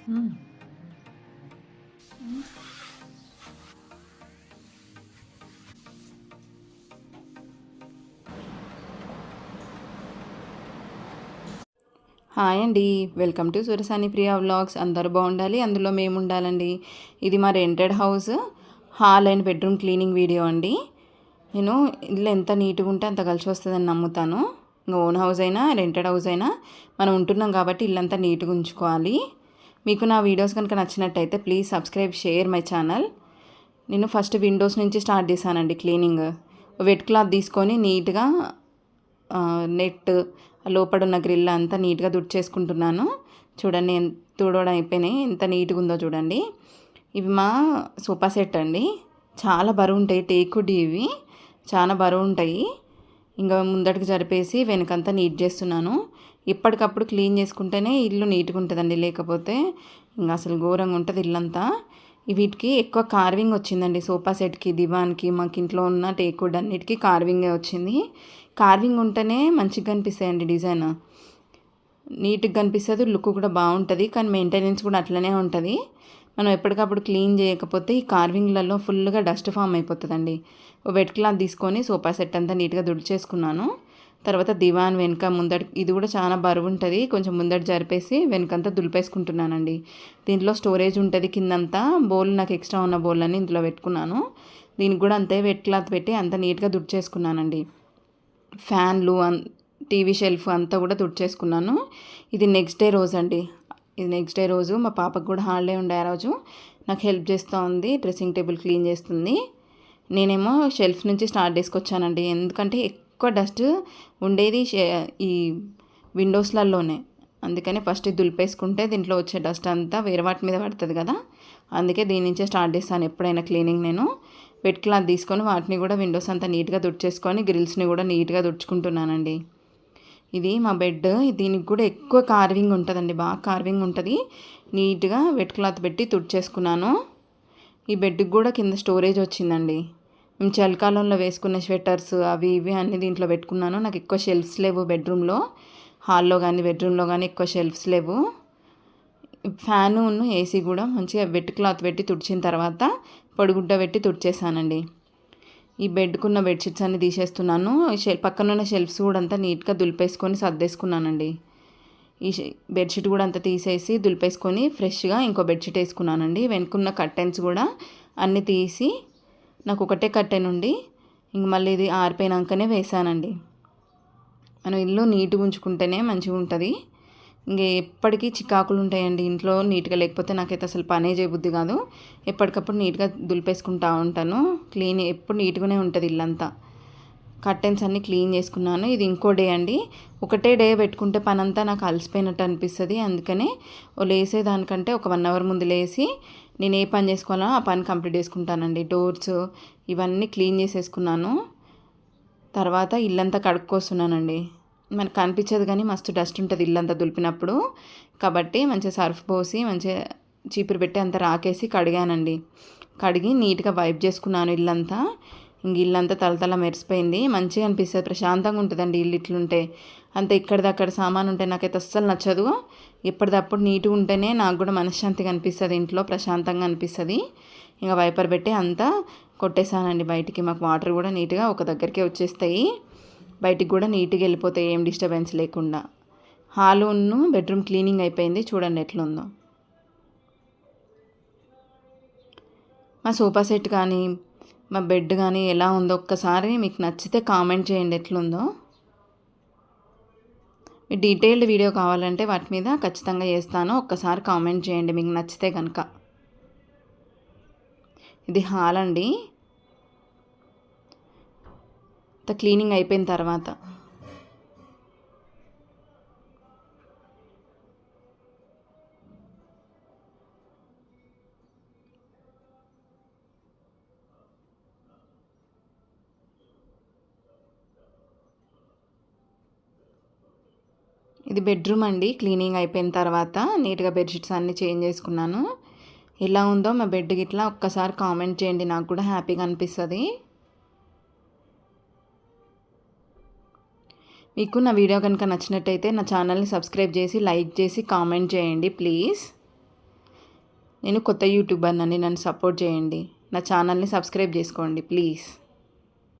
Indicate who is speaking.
Speaker 1: హ్మ్. హాయ్ అండి. Welcome to Surasani Priya vlogs. అందరూ బాగుండాలి, అందులో మేము ఉండాలండి. ఇది మా rented house hall and bedroom cleaning video అండి. నేను ఇల్లు ఎంత నీట్గా ఉంటే అంత కలిసి వస్తుందని నమ్ముతాను. ఇంకా ఓన్ హౌస్ అయినా రెంటెడ్ హౌస్ అయినా మనం ఉంటున్నాం కాబట్టి ఇల్లంతా నీట్గా ఉంచుకోవాలి. మీకు నా వీడియోస్ కనుక నచ్చినట్టయితే please subscribe, share my channel. నేను ఫస్ట్ విండోస్ నుంచి స్టార్ట్ చేశానండి క్లీనింగ్. వెట్ క్లాత్ తీసుకొని నీట్గా నెట్ లోపల ఉన్న గ్రిల్ అంతా నీట్గా తుడిచేసుకుంటున్నాను. చూడండి, తుడవడం అయిపోయినాయి, ఎంత నీట్గా ఉందో చూడండి. ఇవి మా సోఫా సెట్ అండి. చాలా బరువు ఉంటాయి, టేకుడ్ ఇవి చాలా బరువు ఉంటాయి. ఇంకా ముందటికి జరిపేసి వెనకంతా నీట్ చేస్తున్నాను. ఎప్పటికప్పుడు క్లీన్ చేసుకుంటేనే ఇల్లు నీట్గా ఉంటుందండి, లేకపోతే ఇంకా అసలు ఘోరంగా ఉంటుంది ఇల్లంతా. వీటికి ఎక్కువ కార్వింగ్ వచ్చిందండి. సోఫా సెట్కి, దివాన్కి, మాకు ఇంట్లో ఉన్న టేకుడ్ అన్నిటికీ కార్వింగే వచ్చింది. కార్వింగ్ ఉంటేనే మంచిగా కనిపిస్తాయండి, డిజైన్ నీట్గా కనిపిస్తుంది, లుక్ కూడా బాగుంటుంది. కానీ మెయింటెనెన్స్ కూడా అట్లనే ఉంటుంది. మనం ఎప్పటికప్పుడు క్లీన్ చేయకపోతే ఈ కార్వింగ్లలో ఫుల్గా డస్ట్ ఫామ్ అయిపోతుందండి. వెట్ క్లాత్ తీసుకొని సోఫా సెట్ అంతా నీట్గా దుడిచేసుకున్నాను. తర్వాత దివాన్ వెనుక ముందటి, ఇది కూడా చాలా బరువు ఉంటుంది, కొంచెం ముందటి జరిపేసి వెనకంతా దులిపేసుకుంటున్నానండి. దీంట్లో స్టోరేజ్ ఉంటుంది కిందంతా. బౌల్ నాకు ఎక్స్ట్రా ఉన్న బౌల్ అని ఇందులో పెట్టుకున్నాను. దీనికి కూడా అంతే వెట్ క్లాత్ పెట్టి అంత నీట్గా దుడిచేసుకున్నానండి. ఫ్యాన్లు, టీవీ షెల్ఫ్ అంతా కూడా తుడిచేసుకున్నాను. ఇది నెక్స్ట్ డే రోజు అండి. ఇది నెక్స్ట్ డే రోజు మా పాపకు కూడా హాలిడే ఉండే ఆ రోజు నాకు హెల్ప్ చేస్తూ ఉంది, డ్రెస్సింగ్ టేబుల్ క్లీన్ చేస్తుంది. నేనేమో షెల్ఫ్ నుంచి స్టార్ట్ చేసుకొచ్చానండి, ఎందుకంటే ఎక్కువ డస్ట్ ఉండేది ఈ విండోస్లలోనే. అందుకని ఫస్ట్ ఇది దులిపేసుకుంటే దీంట్లో వచ్చే డస్ట్ అంతా వేరే వాటి మీద పడుతుంది కదా, అందుకే దీని నుంచే స్టార్ట్ చేస్తాను ఎప్పుడైనా క్లీనింగ్. నేను వెట్ క్లాత్ తీసుకొని వాటిని కూడా విండోస్ అంతా నీట్గా తుడిచేసుకొని గ్రిల్స్ని కూడా నీట్గా తుడుచుకుంటున్నానండి. ఇది మా బెడ్. దీనికి కూడా ఎక్కువ కార్వింగ్ ఉంటుందండి, బాగా కార్వింగ్ ఉంటుంది. నీట్గా వెట్ క్లాత్ పెట్టి తుడిచేసుకున్నాను. ఈ బెడ్కి కూడా కింద స్టోరేజ్ వచ్చిందండి. మేము చలికాలంలో వేసుకున్న స్వెటర్స్ అవి ఇవి అన్నీ దీంట్లో పెట్టుకున్నాను. నాకు ఎక్కువ షెల్ఫ్స్ లేవు బెడ్రూమ్లో, హాల్లో కానీ బెడ్రూమ్లో కానీ ఎక్కువ షెల్ఫ్స్ లేవు. ఫ్యాను ఏసీ కూడా మంచిగా వెట్ క్లాత్ పెట్టి తుడిచిన తర్వాత పొడిగుడ్డ పెట్టి తుడిచేసానండి. ఈ బెడ్కున్న బెడ్షీట్స్ అన్నీ తీసేస్తున్నాను. పక్కనున్న షెల్ఫ్స్ కూడా అంతా నీట్గా దులిపేసుకొని సర్దేసుకున్నానండి. ఈ బెడ్షీట్ కూడా అంతా తీసేసి దులిపేసుకొని ఫ్రెష్గా ఇంకో బెడ్షీట్ వేసుకున్నానండి. వెనుకున్న కర్టెన్స్ కూడా అన్నీ తీసి, నాకు ఒకటే కర్టెన్ ఉండి ఇంక మళ్ళీ ఇది ఆరిపోయినాకనే వేసానండి. మనం ఇల్లు నీట్గా ఉంచుకుంటేనే మంచిగా ఉంటుంది. ఇంక ఎప్పటికీ చికాకులు ఉంటాయండి ఇంట్లో, నీట్గా లేకపోతే నాకైతే అసలు పనే చేయబుద్ధి కాదు. ఎప్పటికప్పుడు నీట్గా దులిపేసుకుంటూ ఉంటాను. క్లీన్ ఎప్పుడు నీట్గానే ఉంటుంది ఇల్లంతా. కర్టెన్స్ అన్నీ క్లీన్ చేసుకున్నాను. ఇది ఇంకో డే అండి. ఒకటే డే పెట్టుకుంటే పని అంతా నాకు అలసిపోయినట్టు అనిపిస్తుంది. అందుకనే లేసేదానికంటే ఒక 1 అవర్ ముందు లేసి నేను ఏ పని చేసుకోవాలో ఆ పని కంప్లీట్ చేసుకుంటానండి. డోర్స్ ఇవన్నీ క్లీన్ చేసేసుకున్నాను. తర్వాత ఇల్లంతా కడుక్కొస్తున్నానండి. మనకు కనిపించదు కానీ మస్తు డస్ట్ ఉంటుంది ఇల్లంతా దులిపినప్పుడు. కాబట్టి మంచిగా సర్ఫ్ పోసి మంచిగా చీపురు పెట్టి అంతా రాకేసి కడిగానండి. కడిగి నీట్గా వైప్ చేసుకున్నాను ఇల్లంతా. ఇంక ఇల్లంతా తలతల మెరిసిపోయింది, మంచిగా అనిపిస్తుంది, ప్రశాంతంగా ఉంటుందండి ఇల్లు ఇట్లుంటే. అంత ఇక్కడిదక్కడ సామాను ఉంటే నాకైతే అస్సలు నచ్చదు. ఎప్పటిదప్పుడు నీట్గా ఉంటేనే నాకు కూడా మనశ్శాంతిగా అనిపిస్తుంది, ఇంట్లో ప్రశాంతంగా అనిపిస్తుంది. ఇంకా వైపర్ పెట్టి అంతా కొట్టేసానండి బయటికి. మాకు వాటర్ కూడా నీట్గా ఒక దగ్గరికే వచ్చేస్తాయి, బయటికి కూడా నీట్గా వెళ్ళిపోతాయి, ఏం డిస్టర్బెన్స్ లేకుండా. హాలును బెడ్రూమ్ క్లీనింగ్ అయిపోయింది, చూడండి ఎట్లుందో. మా సోఫా సెట్ కానీ మా బెడ్ కానీ ఎలా ఉందో ఒక్కసారి మీకు నచ్చితే కామెంట్ చేయండి ఎట్లుందో. మీ డీటెయిల్డ్ వీడియో కావాలంటే వాటి మీద ఖచ్చితంగా చేస్తాను, ఒక్కసారి కామెంట్ చేయండి మీకు నచ్చితే కనుక. ఇది హాల్ అండి. క్లీనింగ్ అయిపోయిన తర్వాత ఇది బెడ్రూమ్ అండి. క్లీనింగ్ అయిపోయిన తర్వాత నీట్గా బెడ్షీట్స్ అన్నీ చేంజ్ చేసుకున్నాను. ఎలా ఉందో మా బెడ్ గిట్లా ఒక్కసారి కామెంట్ చేయండి, నాకు కూడా హ్యాపీగా అనిపిస్తుంది. మీకు నా వీడియో కనుక నచ్చినట్టయితే నా ఛానల్ని సబ్స్క్రైబ్ చేసి లైక్ చేసి కామెంట్ చేయండి ప్లీజ్. నేను కొత్త యూట్యూబర్నండి, నన్ను సపోర్ట్ చేయండి. నా ఛానల్ని సబ్స్క్రైబ్ చేసుకోండి ప్లీజ్.